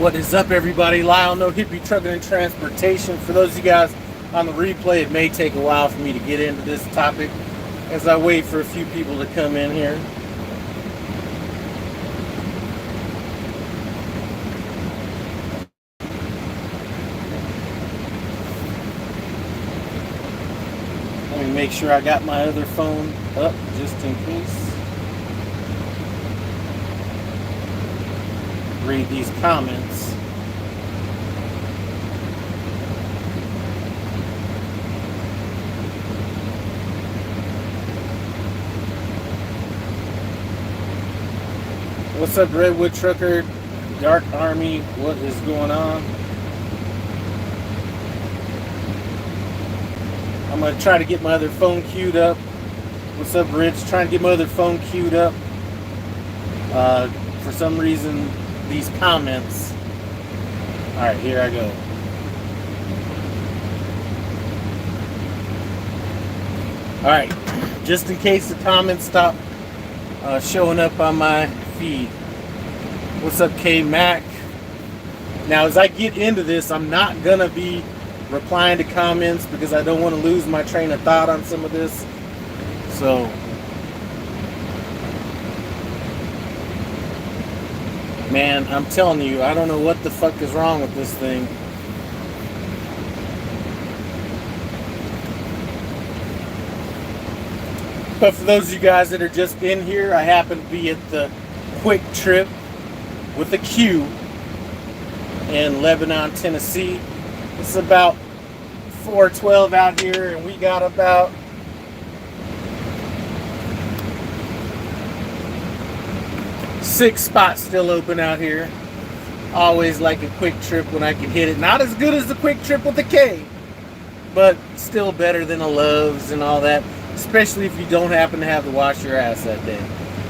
What is up, everybody? Lyle, No Hippie Trucking and Transportation. For those of you guys on the replay, it may take a while for me to get into this topic as I wait for a few people to come in here. Let me make sure I got my other phone up just in case. Read these comments. What's up, Redwood Trucker, Dark Army? What is going on? I'm gonna try to get my other phone queued up. What's up, Rich? Trying to get my other phone queued up. For some reason, these comments. All right, here I go. All right, just in case the comments stop showing up on my feed. What's up, K Mac? Now, as I get into this, I'm not gonna be replying to comments because I don't want to lose my train of thought on some of this. So, man, I'm telling you, I don't know what the fuck is wrong with this thing. But for those of you guys that are just in here, I happen to be at the Quick Trip with a Q in Lebanon, Tennessee. It's about 4:12 out here, and we got about 6 spots still open out here. Always like a Quick Trip when I can hit it. Not as good as the Quick Trip with the K, but still better than a Love's and all that, especially if you don't happen to have to wash your ass that day.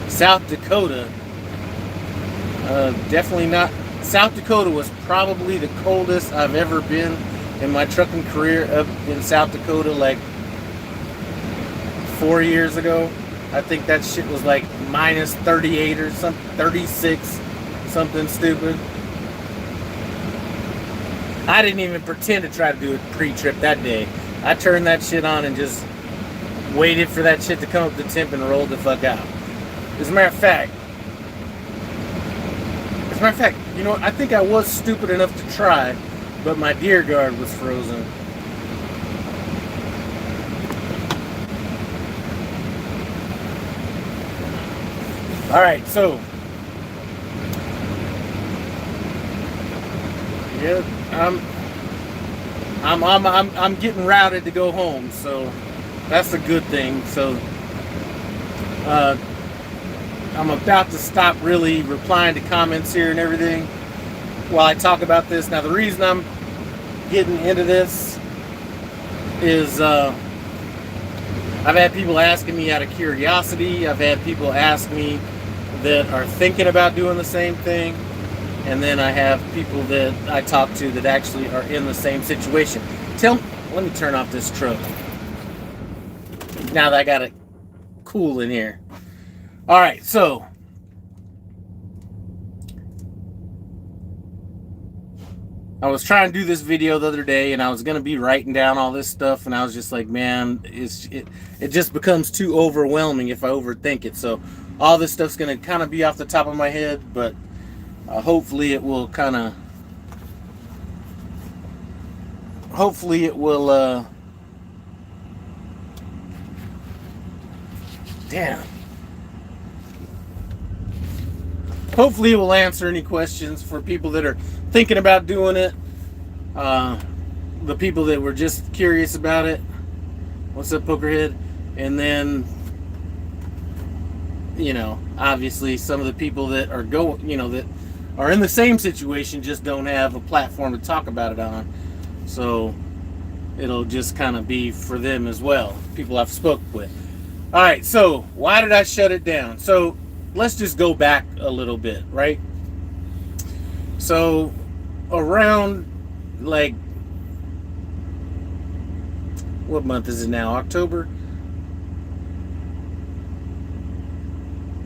South Dakota, definitely not. South Dakota was probably the coldest I've ever been in my trucking career up in South Dakota, like 4 years ago. I think that shit was like minus 38 or something, 36, something stupid. I didn't even pretend to try to do a pre-trip that day. I turned that shit on and just waited for that shit to come up to temp and rolled the fuck out. As a matter of fact, you know what? I think I was stupid enough to try, but my deer guard was frozen. All right, so yeah, I'm getting routed to go home, so that's a good thing. So I'm about to stop really replying to comments here and everything while I talk about this. Now, the reason I'm getting into this is I've had people asking me out of curiosity. I've had people ask me that are thinking about doing the same thing. And then I have people that I talk to that actually are in the same situation. Let me turn off this truck now that I got it cool in here. All right, so I was trying to do this video the other day, and I was going to be writing down all this stuff, and I was just like, man, it just becomes too overwhelming if I overthink it. So all this stuff's going to kind of be off the top of my head, but hopefully it will hopefully it will answer any questions for people that are thinking about doing it. The people that were just curious about it. What's up, Pokerhead? And then, you know, obviously some of the people that are that are in the same situation just don't have a platform to talk about it on. So it'll just kind of be for them as well, people I've spoke with. All right, so why did I shut it down? So let's just go back a little bit, right? So around, like, what month is it now? October?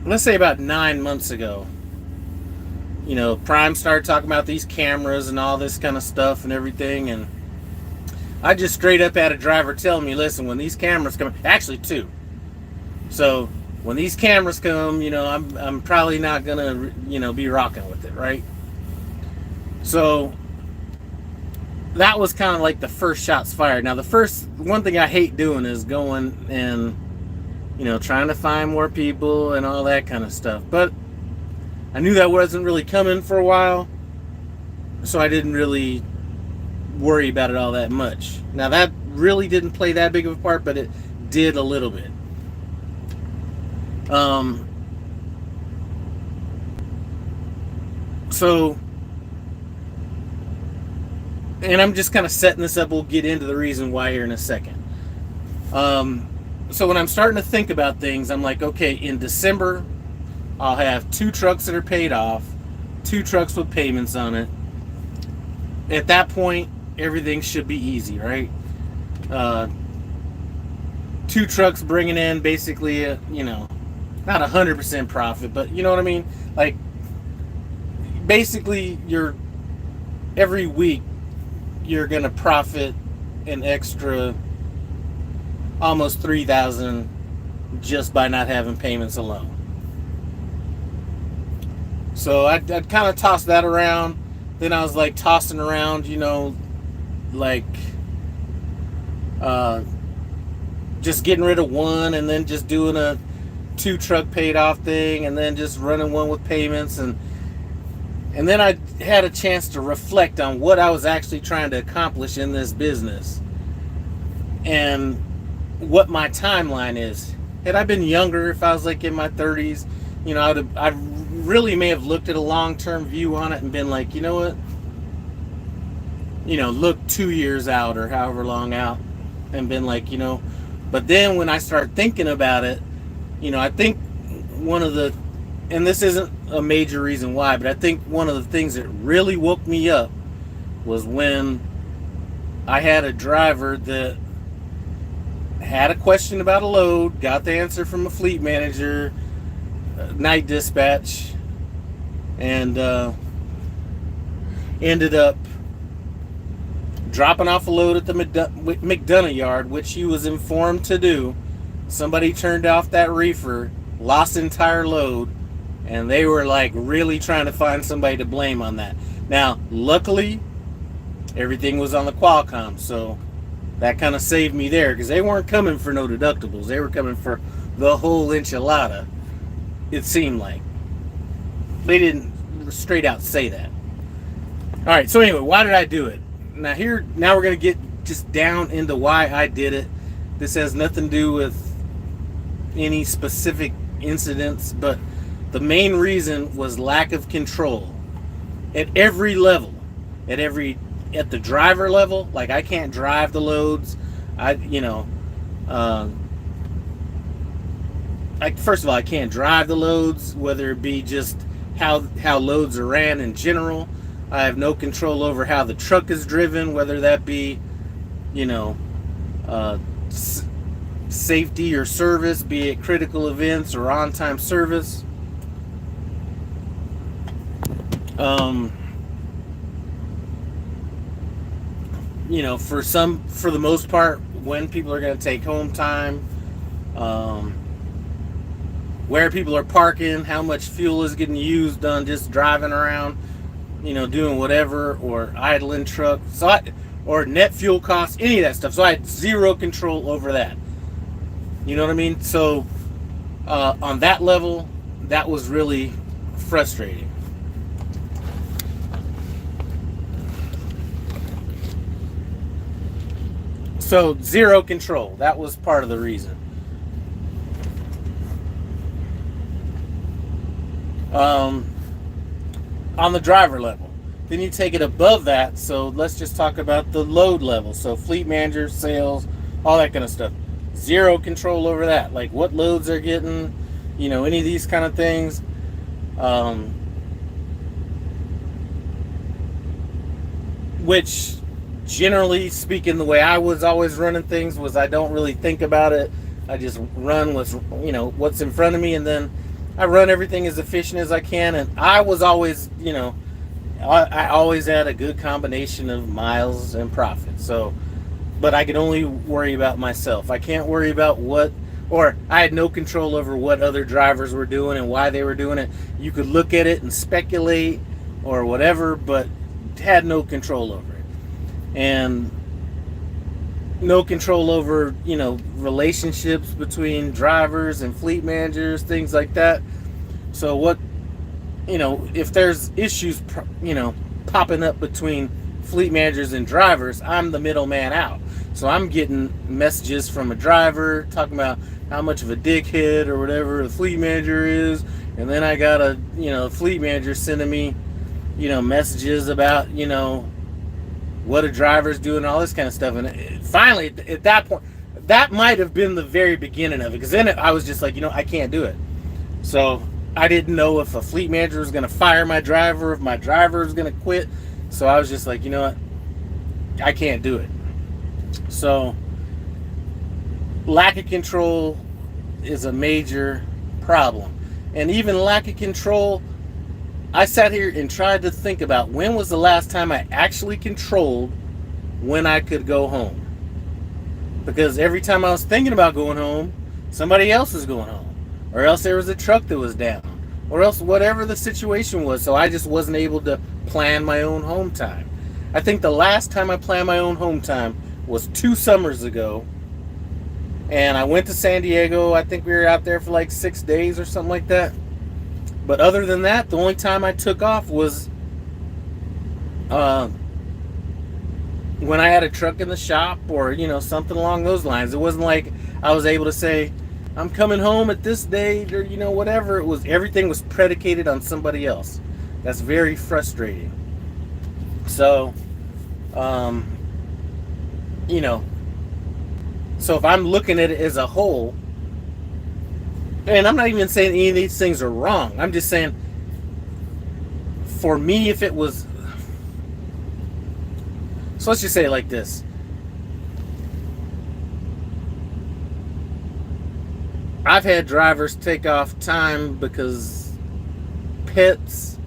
Let's say about 9 months ago, Prime started talking about these cameras and all this kind of stuff and everything, and I just straight up had a driver tell me, listen, when these cameras come, actually two. So when these cameras come, I'm probably not gonna, be rocking with it, right? So that was kind of like the first shots fired. Now, one thing I hate doing is going and, trying to find more people and all that kind of stuff. But I knew that wasn't really coming for a while, so I didn't really worry about it all that much. Now, that really didn't play that big of a part, but it did a little bit. So, and I'm just kind of setting this up. We'll get into the reason why here in a second. So when I'm starting to think about things, I'm like, okay, in December, I'll have 2 trucks that are paid off, 2 trucks with payments on it. At that point, everything should be easy, right? 2 trucks bringing in basically, not 100% profit, but you know what I mean? Like, basically, every week, you're going to profit an extra almost $3,000 just by not having payments alone. So I'd kind of toss that around. Then I was like tossing around, like just getting rid of one and then just doing a 2 truck paid off thing and then just running one with payments. And then I had a chance to reflect on what I was actually trying to accomplish in this business and what my timeline is. Had I been younger, if I was like in my 30s, I really may have looked at a long-term view on it and been like, you know what? Look 2 years out or however long out and been like, But then when I start thinking about it, I think one of the, and this isn't a major reason why, but I think one of the things that really woke me up was when I had a driver that had a question about a load, got the answer from a fleet manager, night dispatch, and ended up dropping off a load at the McDonough yard, which he was informed to do. Somebody turned off that reefer, lost the entire load, and they were like really trying to find somebody to blame on that. Now, luckily, everything was on the Qualcomm, so that kind of saved me there, because they weren't coming for no deductibles. They were coming for the whole enchilada, it seemed like. They didn't straight out say that. All right, so anyway, why did I do it? Now we're going to get just down into why I did it. This has nothing to do with any specific incidents, but the main reason was lack of control at every level. At the driver level, like I can't drive the loads. First of all, I can't drive the loads, whether it be just how loads are ran in general. I have no control over how the truck is driven, whether that be, safety or service, be it critical events or on-time service. For the most part, when people are going to take home time, where people are parking, how much fuel is getting used on just driving around, doing whatever, or idling trucks, or net fuel costs, any of that stuff. So I had zero control over that. You know what I mean? So on that level, that was really frustrating. So zero control. That was part of the reason. On the driver level. Then you take it above that. So let's just talk about the load level. So fleet manager, sales, all that kind of stuff. Zero control over that. Like what loads they're getting, any of these kind of things. Which, generally speaking, the way I was always running things was I don't really think about it. I just run with, what's in front of me, and then I run everything as efficient as I can, and I was always, I always had a good combination of miles and profit. So, but I could only worry about myself. I can't worry about or I had no control over what other drivers were doing and why they were doing it. You could look at it and speculate or whatever, but had no control over it. And no control over, relationships between drivers and fleet managers, things like that. So if there's issues, popping up between fleet managers and drivers, I'm the middleman out. So I'm getting messages from a driver talking about how much of a dickhead or whatever the fleet manager is. And then I got a, fleet manager sending me, messages about, what a driver's doing, all this kind of stuff. And finally, at that point, that might have been the very beginning of it, because then I was just like, I can't do it. So I didn't know if a fleet manager was going to fire my driver, if my driver was going to quit. So I was just like, what, I can't do it. So lack of control is a major problem. And even lack of control, I sat here and tried to think about when was the last time I actually controlled when I could go home. Because every time I was thinking about going home, somebody else was going home. Or else there was a truck that was down. Or else whatever the situation was. So I just wasn't able to plan my own home time. I think the last time I planned my own home time was 2 summers ago. And I went to San Diego. I think we were out there for like 6 days or something like that. But other than that, the only time I took off was when I had a truck in the shop or, something along those lines. It wasn't like I was able to say, I'm coming home at this date or, whatever. Everything was predicated on somebody else. That's very frustrating. So, so if I'm looking at it as a whole, and I'm not even saying any of these things are wrong. I'm just saying, for me, if it was... So let's just say it like this. I've had drivers take off time because pets,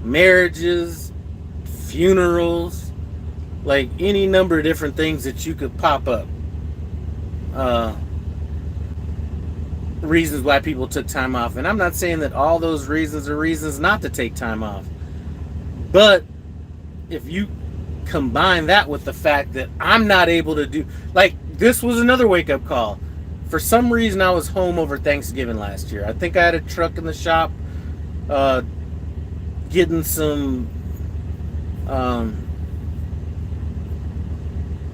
marriages, funerals, like any number of different things that you could pop up. Reasons why people took time off. And I'm not saying that all those reasons are reasons not to take time off. But if you combine that with the fact that I'm not able to do... Like, this was another wake-up call. For some reason, I was home over Thanksgiving last year. I think I had a truck in the shop getting some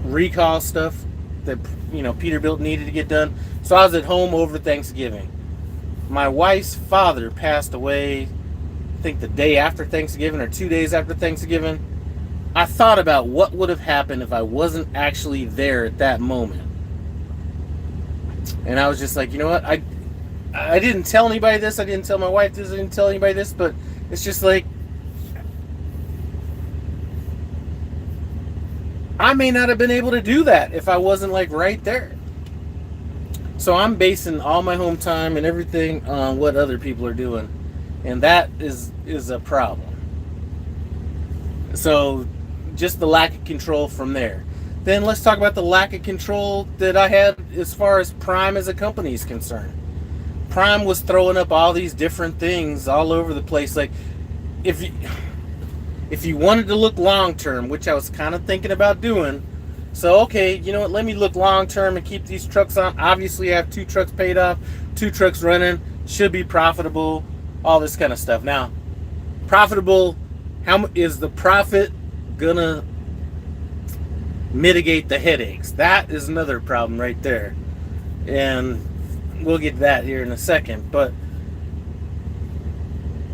recall stuff that Peterbilt needed to get done. So I was at home over Thanksgiving. My wife's father passed away, I think the day after Thanksgiving or 2 days after Thanksgiving. I thought about what would have happened if I wasn't actually there at that moment. And I was just like, you know what? I didn't tell anybody this. I didn't tell my wife this. I didn't tell anybody this. But it's just like, I may not have been able to do that if I wasn't like right there. So I'm basing all my home time and everything on what other people are doing. And that is a problem. So just the lack of control from there. Then let's talk about the lack of control that I had as far as Prime as a company is concerned. Prime was throwing up all these different things all over the place. Like, if you wanted to look long term, which I was kind of thinking about doing, so okay, you know what, let me look long term and keep these trucks on. Obviously I have 2 trucks paid off, 2 trucks running, should be profitable, all this kind of stuff. Now, profitable, how is the profit gonna mitigate the headaches? That is another problem right there, and we'll get to that here in a second. But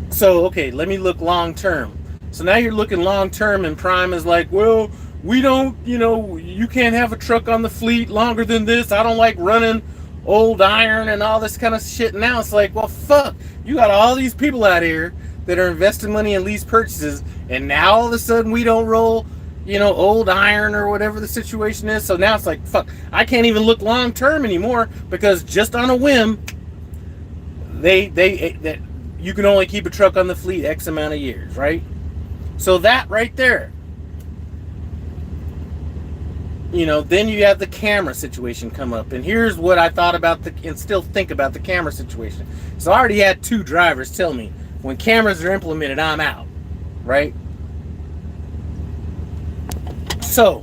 so okay, let me look long term. So now you're looking long term, and Prime is like, well, we don't, you can't have a truck on the fleet longer than this. I don't like running old iron and all this kind of shit. Now it's like, well, fuck, you got all these people out here that are investing money in lease purchases, and now all of a sudden we don't roll, old iron or whatever the situation is. So now it's like, fuck, I can't even look long term anymore, because just on a whim, that you can only keep a truck on the fleet X amount of years, right? So that right there, then you have the camera situation come up. And here's what I thought about and still think about the camera situation. So I already had 2 drivers tell me, when cameras are implemented, I'm out, right? So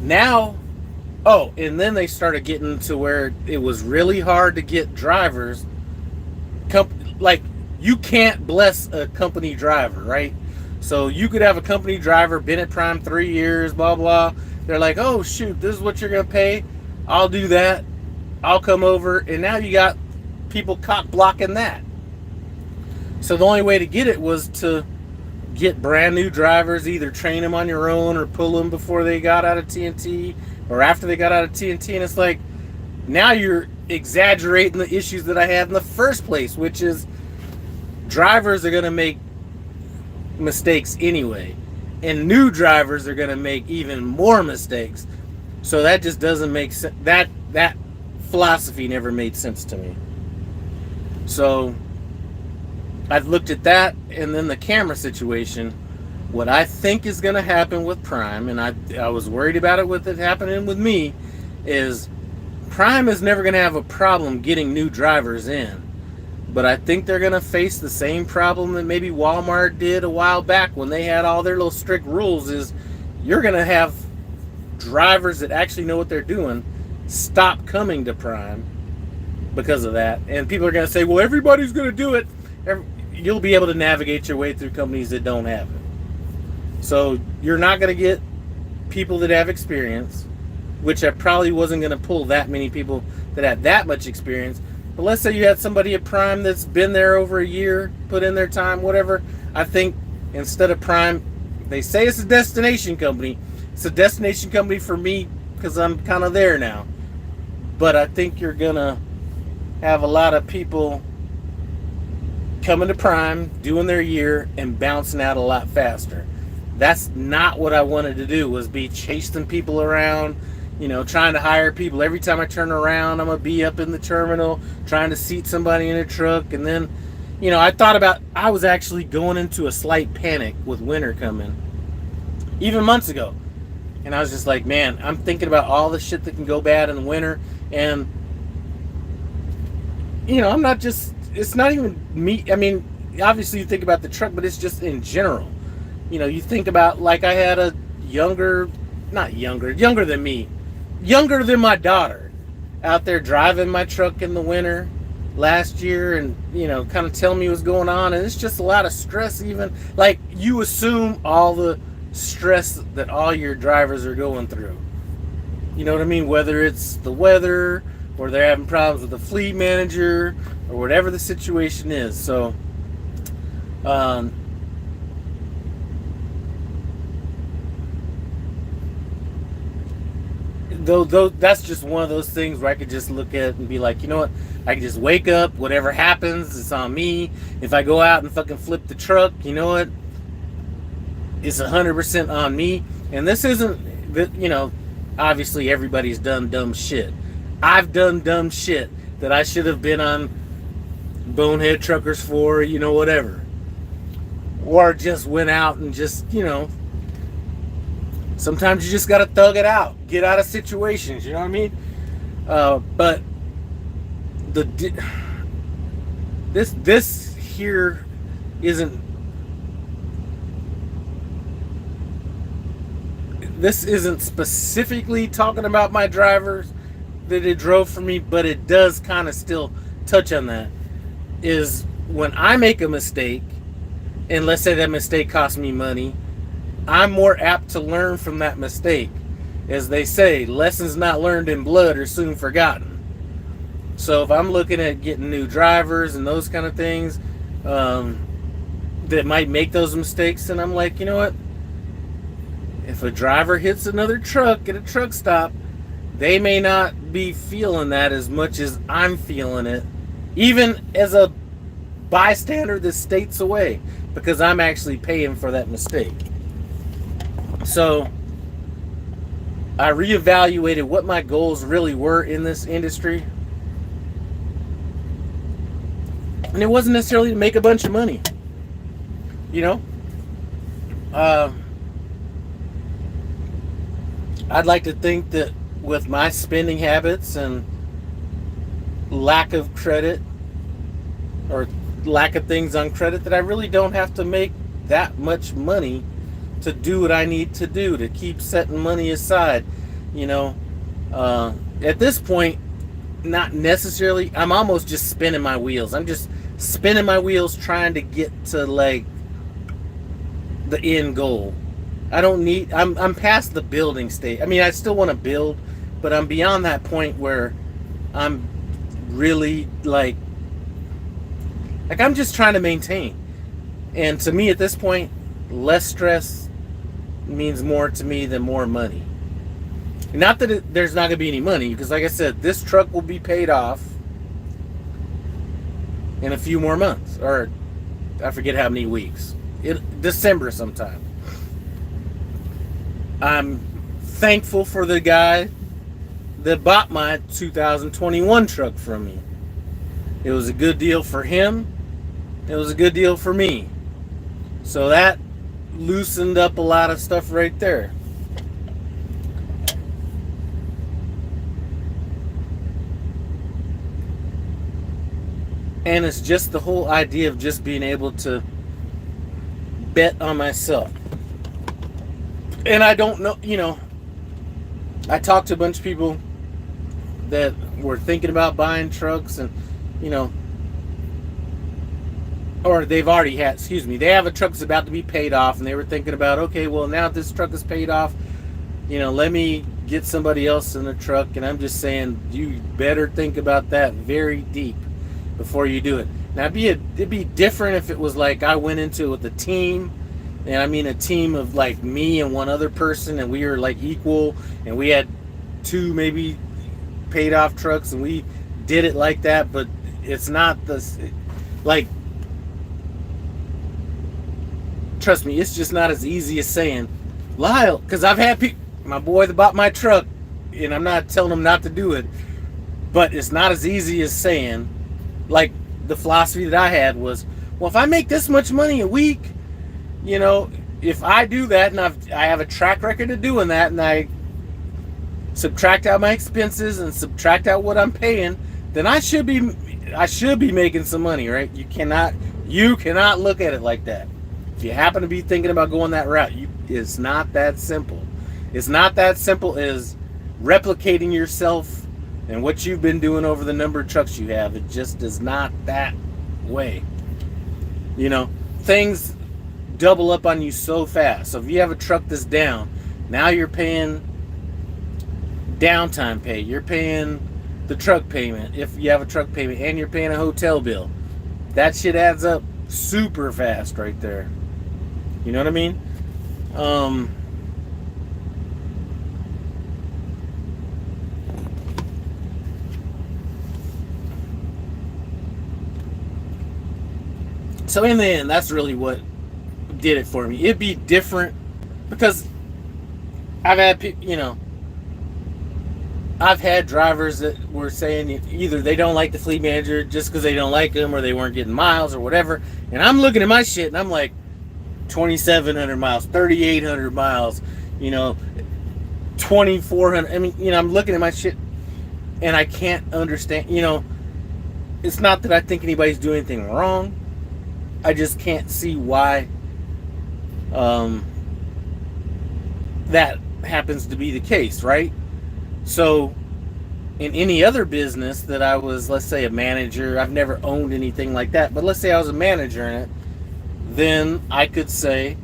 now, and then they started getting to where it was really hard to get drivers. Like, you can't bless a company driver, right? So you could have a company driver, been at Prime 3 years, blah, blah. They're like, oh, shoot, this is what you're going to pay. I'll do that. I'll come over. And now you got people cock blocking that. So the only way to get it was to get brand new drivers, either train them on your own or pull them before they got out of TNT or after they got out of TNT. And it's like, now you're exaggerating the issues that I had in the first place, which is drivers are going to make mistakes anyway, and new drivers are going to make even more mistakes. So that just doesn't make sense. That philosophy never made sense to me. So I've looked at that, and then the camera situation. What I think is going to happen with Prime, and I was worried about it with it happening with me, is Prime is never going to have a problem getting new drivers in. But I think they're going to face the same problem that maybe Walmart did a while back when they had all their little strict rules, is you're going to have drivers that actually know what they're doing stop coming to Prime because of that. And people are going to say, well, everybody's going to do it. You'll be able to navigate your way through companies that don't have it. So you're not going to get people that have experience, which I probably wasn't going to pull that many people that had that much experience. But let's say you had somebody at Prime that's been there over a year, put in their time, whatever. I think instead of Prime, they say it's a destination company. It's a destination company for me because I'm kind of there now. But I think you're going to have a lot of people coming to Prime, doing their year, and bouncing out a lot faster. That's not what I wanted to do, was be chasing people around, trying to hire people. Every time I turn around, I'm going to be up in the terminal trying to seat somebody in a truck. And then, I was actually going into a slight panic with winter coming, even months ago. And I was just like, man, I'm thinking about all the shit that can go bad in the winter. And, I'm not just, it's not even me. I mean, obviously you think about the truck, but it's just in general. You think about, like, I had a younger than me, younger than my daughter, out there driving my truck in the winter last year, and kind of telling me what's going on. And it's just a lot of stress. Even like, you assume all the stress that all your drivers are going through, you know what I mean, whether it's the weather or they're having problems with the fleet manager or whatever the situation is. So though that's just one of those things where I could just look at it and be like, you know what, I can just wake up, whatever happens, it's on me. If I go out and fucking flip the truck, you know what, it's 100% on me. And this isn't, obviously everybody's done dumb shit. I've done dumb shit that I should have been on bonehead truckers for, whatever. Or just went out and just, sometimes you just got to thug it out. Get out of situations, you know what I mean? But this here isn't, this isn't specifically talking about my drivers that it drove for me, but it does kind of still touch on that. Is when I make a mistake, and let's say that mistake cost me money, I'm more apt to learn from that mistake. As they say, lessons not learned in blood are soon forgotten. So if I'm looking at getting new drivers and those kind of things that might make those mistakes, and I'm like, you know what? If a driver hits another truck at a truck stop, they may not be feeling that as much as I'm feeling it, even as a bystander that's states away, because I'm actually paying for that mistake. So I reevaluated what my goals really were in this industry. And it wasn't necessarily to make a bunch of money. You know? I'd like to think that with my spending habits and lack of credit, or lack of things on credit, that I really don't have to make that much money to do what I need to do, to keep setting money aside. You know, at this point, not necessarily, I'm almost just spinning my wheels. I'm just spinning my wheels trying to get to like the end goal. I don't need, I'm past the building stage. I mean, I still want to build, but I'm beyond that point where I'm really like I'm just trying to maintain. And to me at this point, less stress means more to me than more money. Not that there's not going to be any money, because like I said, this truck will be paid off in a few more months, or I forget how many weeks. December sometime. I'm thankful for the guy that bought my 2021 truck from me. It was a good deal for him. It was a good deal for me. So that loosened up a lot of stuff right there. And it's just the whole idea of just being able to bet on myself. And I don't know, you know, I talked to a bunch of people that were thinking about buying trucks, and, you know, or they've already had, they have a truck that's about to be paid off, and they were thinking about, okay, well, now this truck is paid off, you know, let me get somebody else in the truck. And I'm just saying, you better think about that very deep before you do it. Now, it'd be different if it was like I went into it with a team, and I mean a team of like me and one other person, and we were like equal, and we had 2 maybe paid off trucks, and we did it like that. But it's not like, trust me, it's just not as easy as saying, Lyle, because I've had my boy that bought my truck, and I'm not telling him not to do it, but it's not as easy as saying, like, the philosophy that I had was, well, if I make this much money a week, you know, if I do that, and I have a track record of doing that, and I subtract out my expenses and subtract out what I'm paying, then I should be making some money, right? You cannot look at it like that. If you happen to be thinking about going that route, it's not that simple. It's not that simple as replicating yourself and what you've been doing over the number of trucks you have. It just is not that way. You know, things double up on you so fast. So if you have a truck that's down, now you're paying downtime pay, you're paying the truck payment if you have a truck payment, and you're paying a hotel bill. That shit adds up super fast right there. You know what I mean? So in the end, that's really what did it for me. It'd be different because I've had, you know, I've had drivers that were saying either they don't like the fleet manager just because they don't like him, or they weren't getting miles or whatever. And I'm looking at my shit and I'm like, 2,700 miles, 3,800 miles, you know, 2,400. I mean, you know, I'm looking at my shit and I can't understand, you know, it's not that I think anybody's doing anything wrong. I just can't see why that happens to be the case, right? So in any other business that I was, let's say, a manager, I've never owned anything like that, but let's say I was a manager in it, then I could say,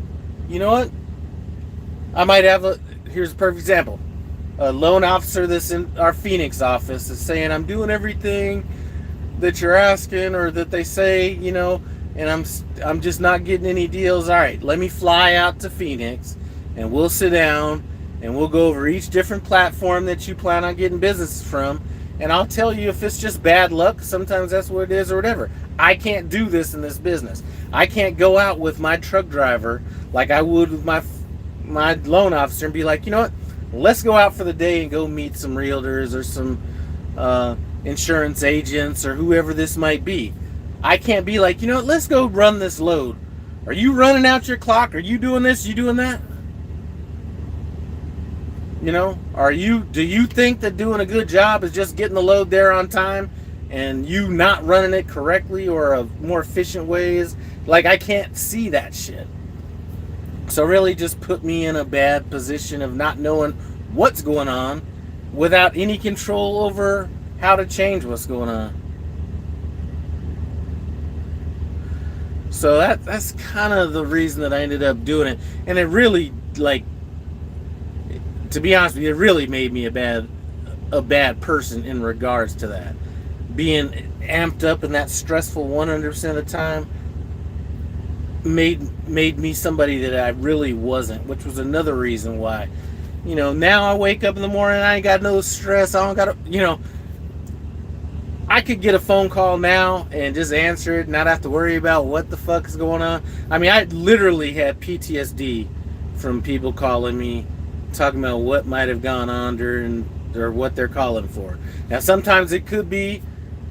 you know what, I might have here's a perfect example. A loan officer that's in our Phoenix office is saying, I'm doing everything that you're asking, or that they say, you know, and I'm just not getting any deals. All right, let me fly out to Phoenix, and we'll sit down, and we'll go over each different platform that you plan on getting business from, and I'll tell you if it's just bad luck. Sometimes that's what it is, or whatever. I can't do this in this business. I can't go out with my truck driver like I would with my loan officer and be like, you know what, let's go out for the day and go meet some realtors or some insurance agents or whoever this might be. I can't be like, you know what, let's go run this load. Are you running out your clock? Are you doing this? You doing that? You know, do you think that doing a good job is just getting the load there on time and you not running it correctly or a more efficient ways? Like, I can't see that shit. So really just put me in a bad position of not knowing what's going on without any control over how to change what's going on. So that's kind of the reason that I ended up doing it. And it really, like, to be honest with you, it really made me a bad person in regards to that. Being amped up and that stressful 100% of the time made me somebody that I really wasn't, which was another reason why. You know, now I wake up in the morning, I ain't got no stress. I don't got to, you know, I could get a phone call now and just answer it, not have to worry about what the fuck is going on. I mean, I literally had PTSD from people calling me, talking about what might have gone on during, or what they're calling for. Now, sometimes it could be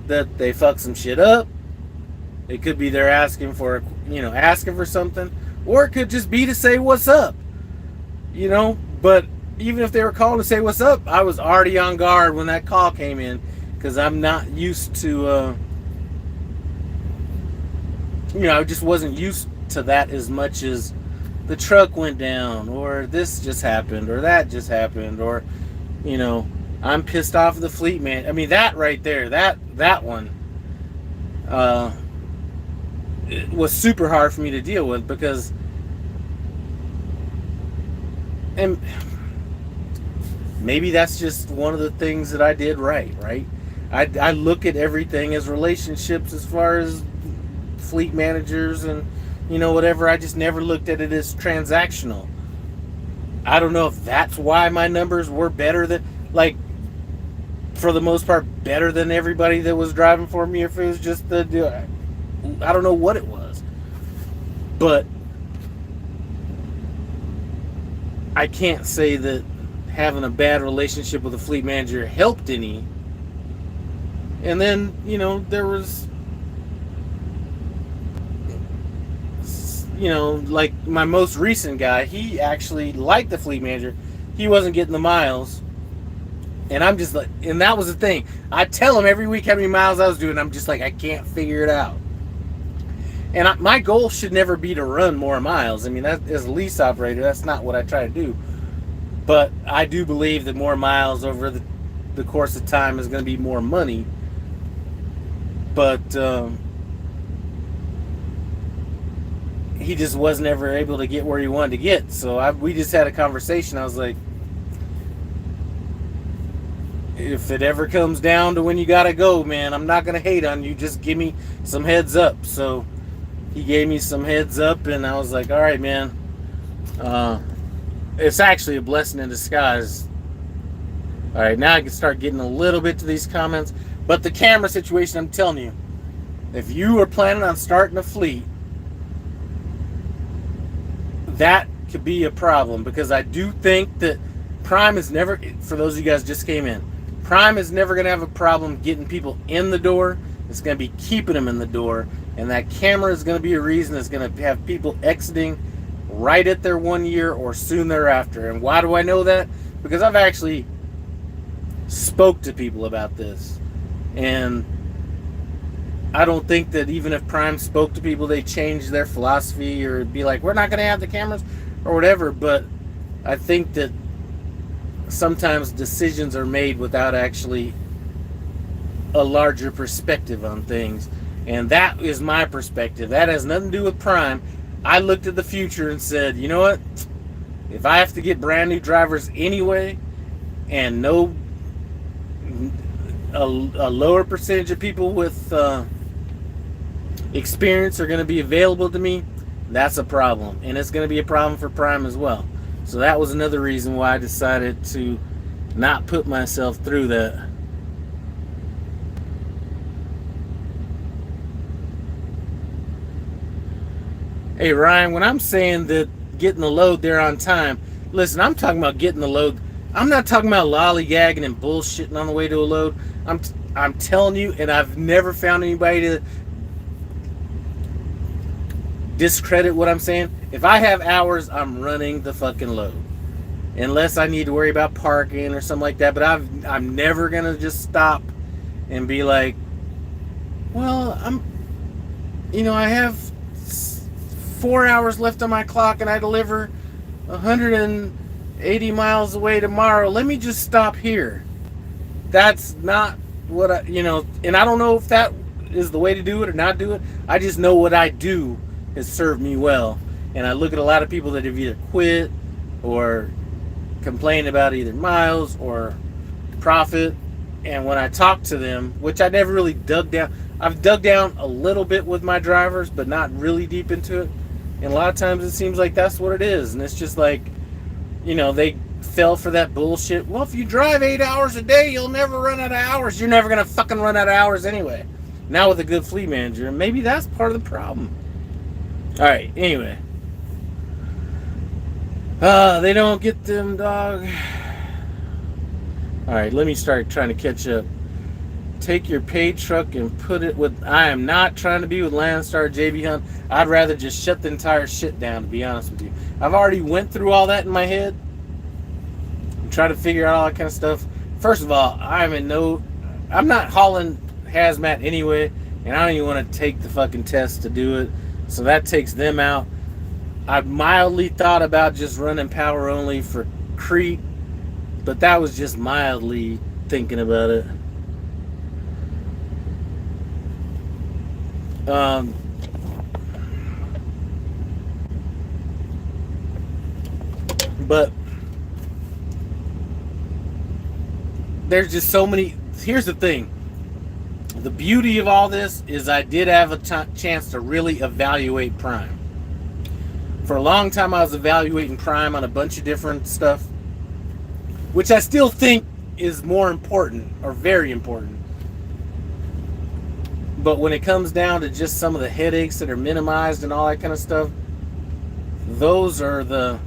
that they fuck some shit up. It could be they're asking for something, or it could just be to say what's up. You know, but even if they were calling to say what's up, I was already on guard when that call came in, because I'm not used to, I just wasn't used to that as much as the truck went down, or this just happened, or that just happened, or, you know, I'm pissed off at the fleet man. I mean, that right there, that one, it was super hard for me to deal with, because, and maybe that's just one of the things that I did right? I look at everything as relationships as far as fleet managers and, you know, whatever. I just never looked at it as transactional. I don't know if that's why my numbers were better than, like, for the most part, better than everybody that was driving for me, or if it was just I don't know what it was. But I can't say that having a bad relationship with a fleet manager helped any. And then, you know, there was, you know, like my most recent guy, he actually liked the fleet manager. He wasn't getting the miles. And I'm just like, and that was the thing. I tell him every week how many miles I was doing. I'm just like, I can't figure it out. And my goal should never be to run more miles. I mean, that, as a lease operator, that's not what I try to do. But I do believe that more miles over the course of time is going to be more money. But he just wasn't ever able to get where he wanted to get. So we just had a conversation. I was like, if it ever comes down to when you gotta go, man, I'm not gonna hate on you. Just give me some heads up. So he gave me some heads up, and I was like, all right, man. It's actually a blessing in disguise. All right, now I can start getting a little bit to these comments. But the camera situation, I'm telling you, if you are planning on starting a fleet, that could be a problem, because I do think that Prime is never, for those of you guys just came in, Prime is never going to have a problem getting people in the door. It's going to be keeping them in the door. And that camera is going to be a reason that's going to have people exiting right at their 1 year or soon thereafter. And why do I know that? Because I've actually spoke to people about this. And I don't think that even if Prime spoke to people, they changed their philosophy or be like, we're not going to have the cameras or whatever. But I think that sometimes decisions are made without actually a larger perspective on things. And that is my perspective. That has nothing to do with Prime. I looked at the future and said, you know what? If I have to get brand new drivers anyway, and a lower percentage of people with experience are going to be available to me, that's a problem. And it's going to be a problem for Prime as well. So that was another reason why I decided to not put myself through that. Hey Ryan, when I'm saying that getting the load there on time, listen, I'm talking about getting the load. I'm not talking about lollygagging and bullshitting on the way to a load. I'm telling you, and I've never found anybody discredit what I'm saying. If I have hours, I'm running the fucking load. Unless I need to worry about parking or something like that. But I'm never going to just stop and be like, well, I have 4 hours left on my clock and I deliver 180 miles away tomorrow. Let me just stop here. That's not what and I don't know if that is the way to do it or not do it. I just know what I do has served me well. And I look at a lot of people that have either quit or complained about either miles or profit. And when I talk to them, which I never really dug down, I've dug down a little bit with my drivers, but not really deep into it. And a lot of times it seems like that's what it is. And it's just like, they fell for that bullshit. Well, if you drive 8 hours a day, you'll never run out of hours. You're never going to fucking run out of hours anyway. Now with a good fleet manager, maybe that's part of the problem. All right, anyway. They don't get them, dog. All right, let me start trying to catch up. Take your paid truck and put it with... I am not trying to be with Landstar, JB Hunt. I'd rather just shut the entire shit down, to be honest with you. I've already went through all that in my head. I'm trying to figure out all that kind of stuff. First of all, I'm not hauling hazmat anyway, and I don't even want to take the fucking test to do it. So that takes them out. I've mildly thought about just running power only for Crete, but that was just mildly thinking about it. But there's just so many. Here's the thing. The beauty of all this is I did have a chance to really evaluate Prime. For a long time I was evaluating Prime on a bunch of different stuff, which I still think is more important, or very important. But when it comes down to just some of the headaches that are minimized and all that kind of stuff, those are the...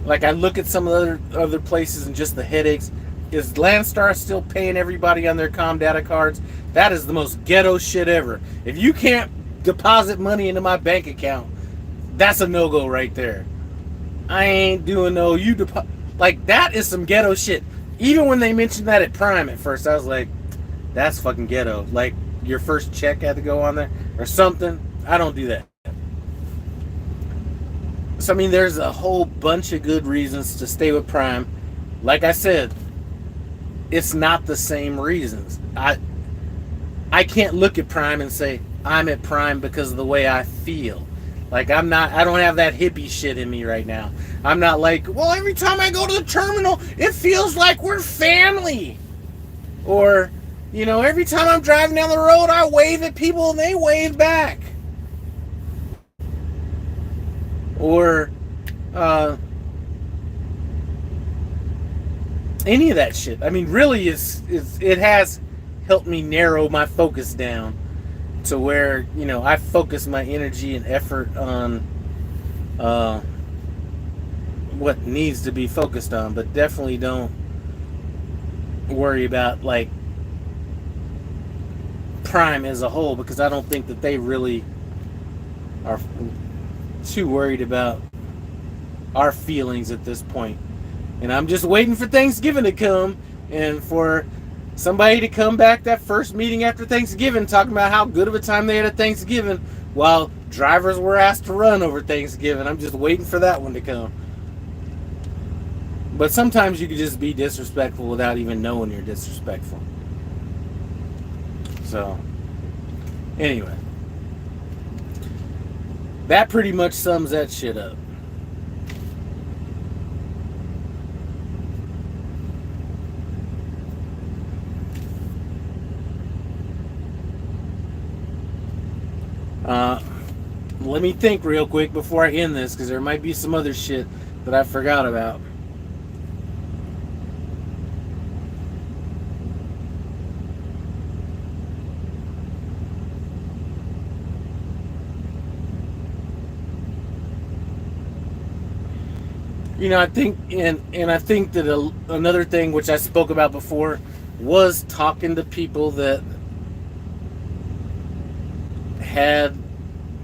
Like, I look at some of the other places and just the headaches. Is Landstar still paying everybody on their comm data cards? That is the most ghetto shit ever. If you can't deposit money into my bank account, that's a no-go right there. I ain't doing no... Like, that is some ghetto shit. Even when they mentioned that at Prime at first, I was like, that's fucking ghetto. Like, your first check had to go on there or something. I don't do that. So, I mean, there's a whole bunch of good reasons to stay with Prime. Like I said, it's not the same reasons. I can't look at Prime and say, I'm at Prime because of the way I feel. Like, I don't have that hippie shit in me right now. I'm not like, well, every time I go to the terminal, it feels like we're family. Or... every time I'm driving down the road, I wave at people and they wave back. Or, any of that shit. I mean, really, it has helped me narrow my focus down to where, I focus my energy and effort on what needs to be focused on, but definitely don't worry about, like, Prime as a whole, because I don't think that they really are too worried about our feelings at this point. And I'm just waiting for Thanksgiving to come and for somebody to come back that first meeting after Thanksgiving talking about how good of a time they had at Thanksgiving while drivers were asked to run over Thanksgiving. I'm just waiting for that one to come. But sometimes you can just be disrespectful without even knowing you're disrespectful. So, anyway, that pretty much sums that shit up. Let me think real quick before I end this, because there might be some other shit that I forgot about. I think, and I think that another thing which I spoke about before was talking to people that had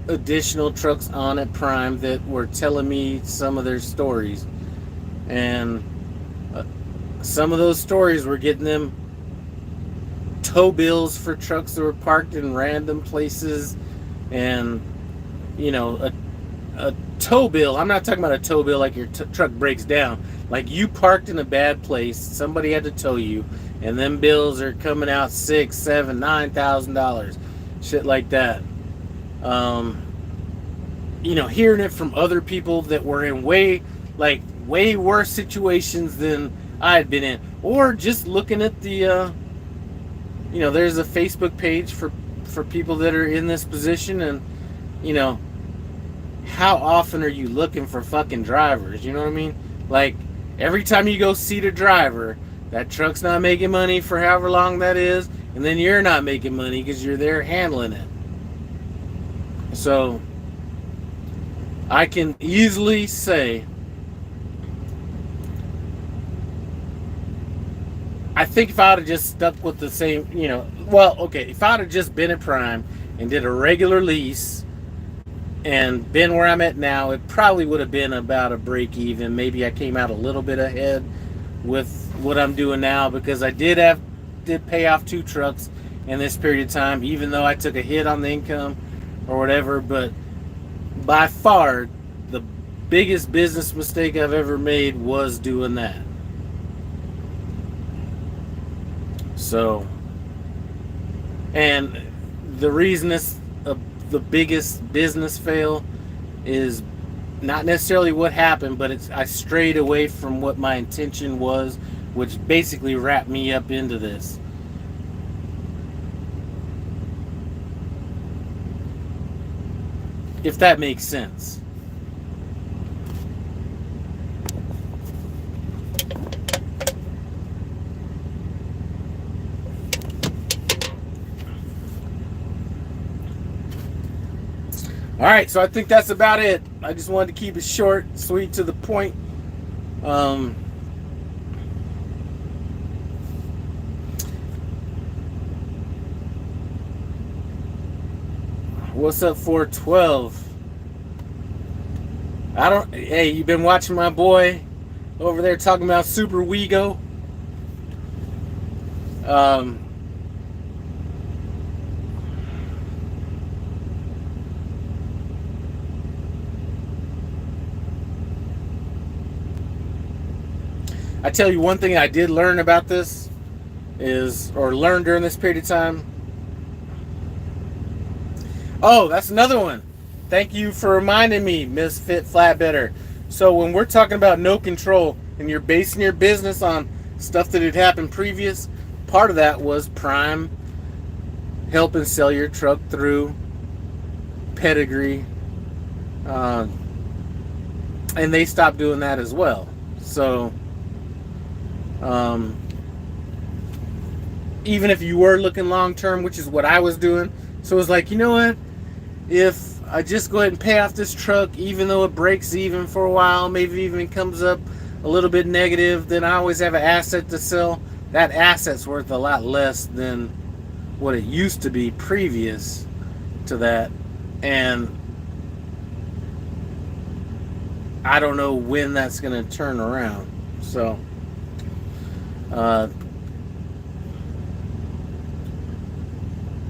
additional trucks on at Prime that were telling me some of their stories. And some of those stories were getting them tow bills for trucks that were parked in random places. And, you know, a tow bill, I'm not talking about a tow bill like your truck breaks down. Like you parked in a bad place, somebody had to tow you, and them bills are coming out $6,000, $7,000, $9,000, shit like that. You know, hearing it from other people that were in way worse situations than I had been in, or just looking at the, you know, there's a Facebook page for people that are in this position, and you know, how often are you looking for fucking drivers? You know what I mean? Like, every time you go see the driver, that truck's not making money for however long that is, and then you're not making money because you're there handling it. So, I can easily say, I think if I would have just stuck with the same, you know, well, okay, if I would have just been at Prime and did a regular lease and been where I'm at now, it probably would have been about a break even. Maybe I came out a little bit ahead with what I'm doing now, because I did pay off 2 trucks in this period of time, even though I took a hit on the income or whatever. But by far, the biggest business mistake I've ever made was doing that. So, and the reason it's the biggest business fail is not necessarily what happened, but I strayed away from what my intention was, which basically wrapped me up into this. If that makes sense. All right, so I think that's about it. I just wanted to keep it short, sweet, to the point. What's up, 412? Hey, you been watching my boy over there talking about Super Wego? I tell you one thing I did learn about this learned during this period of time. Oh, that's another one. Thank you for reminding me, Misfit Flatbedder. So when we're talking about no control and you're basing your business on stuff that had happened previous, part of that was Prime helping sell your truck through Pedigree. And they stopped doing that as well. So even if you were looking long term, which is what I was doing, so it was like, you know what, if I just go ahead and pay off this truck, even though it breaks even for a while, maybe even comes up a little bit negative, then I always have an asset to sell. That asset's worth a lot less than what it used to be previous to that, and I don't know when that's going to turn around. So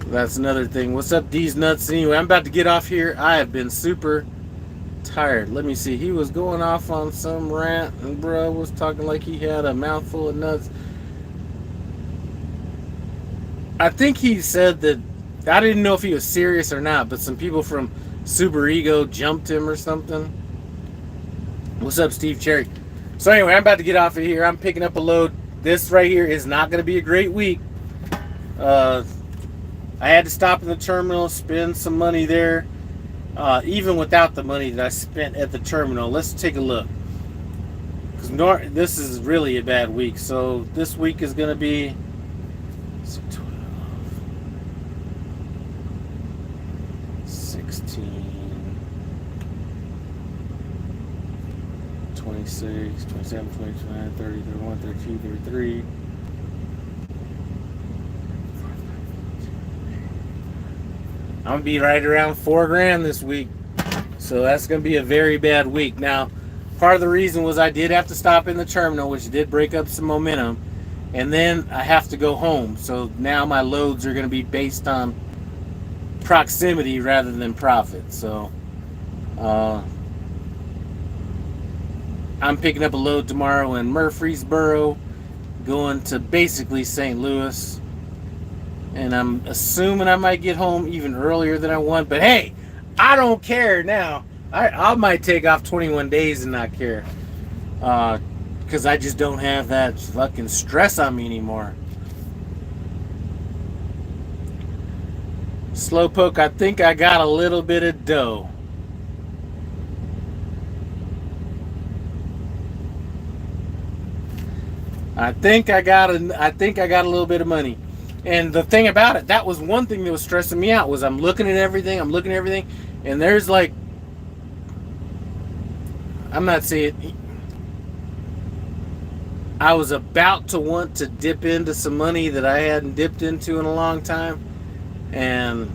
that's another thing. What's up, D's Nuts? Anyway, I'm about to get off here. I have been super tired. Let me see. He was going off on some rant, and bro was talking like he had a mouthful of nuts. I think he said that, I didn't know if he was serious or not, but some people from Super Ego jumped him or something. What's up, Steve Cherry? So anyway, I'm about to get off of here. I'm picking up a load. This right here is not going to be a great week. I had to stop in the terminal, spend some money there. Even without the money that I spent at the terminal. Let's take a look. Because this is really a bad week. So this week is going to be 12, 16, 26, 27, 29, 30, 31, 32, 33. I'm gonna be right around $4,000 this week. So that's gonna be a very bad week. Now, part of the reason was I did have to stop in the terminal, which did break up some momentum, and then I have to go home. So now my loads are gonna be based on proximity rather than profit. So I'm picking up a load tomorrow in Murfreesboro, going to basically St. Louis, and I'm assuming I might get home even earlier than I want. But hey, I don't care now. I might take off 21 days and not care, because I just don't have that fucking stress on me anymore. Slowpoke, I think I got a little bit of dough. I think I got a little bit of money. And the thing about it, that was one thing that was stressing me out, was I'm looking at everything, and there's like, I'm not saying, I was about to want to dip into some money that I hadn't dipped into in a long time, and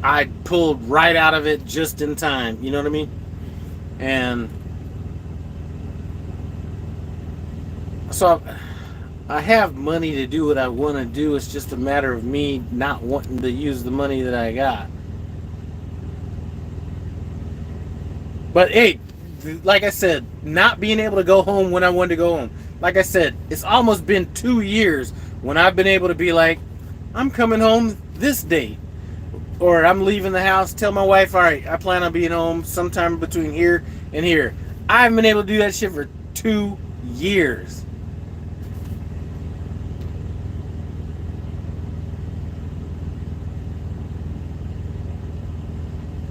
I pulled right out of it just in time, you know what I mean? And so I have money to do what I want to do. It's just a matter of me not wanting to use the money that I got. But hey, like I said, not being able to go home when I wanted to go home. Like I said, it's almost been 2 years when I've been able to be like, I'm coming home this date. Or I'm leaving the house, tell my wife, all right, I plan on being home sometime between here and here. I haven't been able to do that shit for 2 years.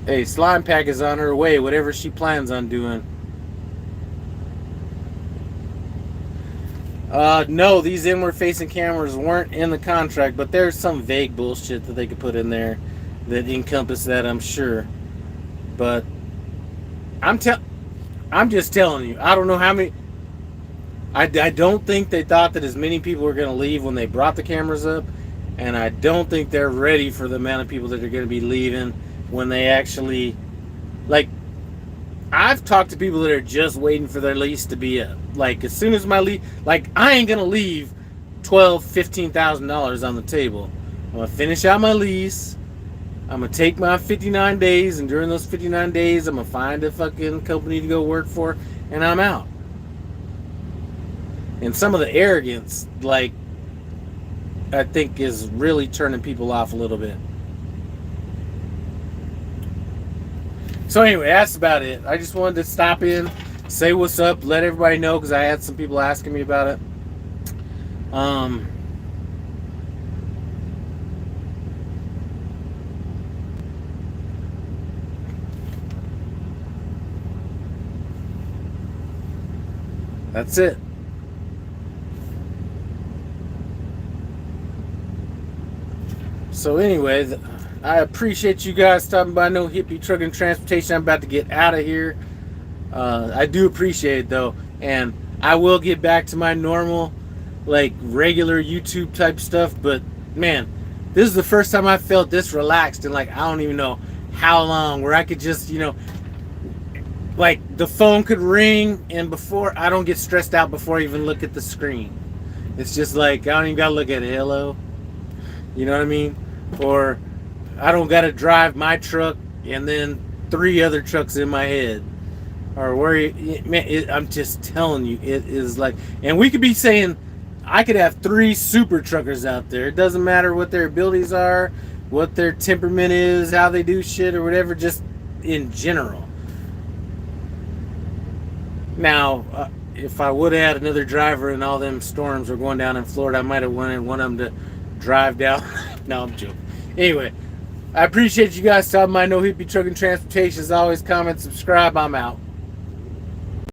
Hey, Slime Pack is on her way, whatever she plans on doing. No, these inward-facing cameras weren't in the contract, but there's some vague bullshit that they could put in there that encompass that, I'm sure. But I'm just telling you, I don't know how many. I don't think they thought that as many people were going to leave when they brought the cameras up, and I don't think they're ready for the amount of people that are going to be leaving when they actually, like, I've talked to people that are just waiting for their lease to be up. Like, as soon as my lease, like, I ain't gonna leave $12,000-$15,000 on the table. I'm gonna finish out my lease. I'm gonna take my 59 days, and during those 59 days, I'm gonna find a fucking company to go work for, and I'm out. And some of the arrogance, like, I think is really turning people off a little bit. So anyway, that's about it. I just wanted to stop in, say what's up, let everybody know, because I had some people asking me about it. That's it. So anyway, I appreciate you guys stopping by No Hippie Trucking Transportation. I'm about to get out of here. I do appreciate it though, and I will get back to my normal, like, regular YouTube type stuff. But man, this is the first time I felt this relaxed in, like, I don't even know how long, where I could just, you know, like, the phone could ring and before I don't get stressed out before I even look at the screen. It's just like, I don't even gotta look at it. Hello, you know what I mean? Or I don't got to drive my truck and then 3 other trucks in my head. Or where, man, I'm just telling you, it is like, and we could be saying, I could have 3 super truckers out there. It doesn't matter what their abilities are, what their temperament is, how they do shit or whatever, just in general. Now, if I would have had another driver and all them storms were going down in Florida, I might have wanted one of them to drive down. No, I'm joking. Anyway, I appreciate you guys stopping by No Hippie Trucking Transportation. As always, comment, subscribe. I'm out.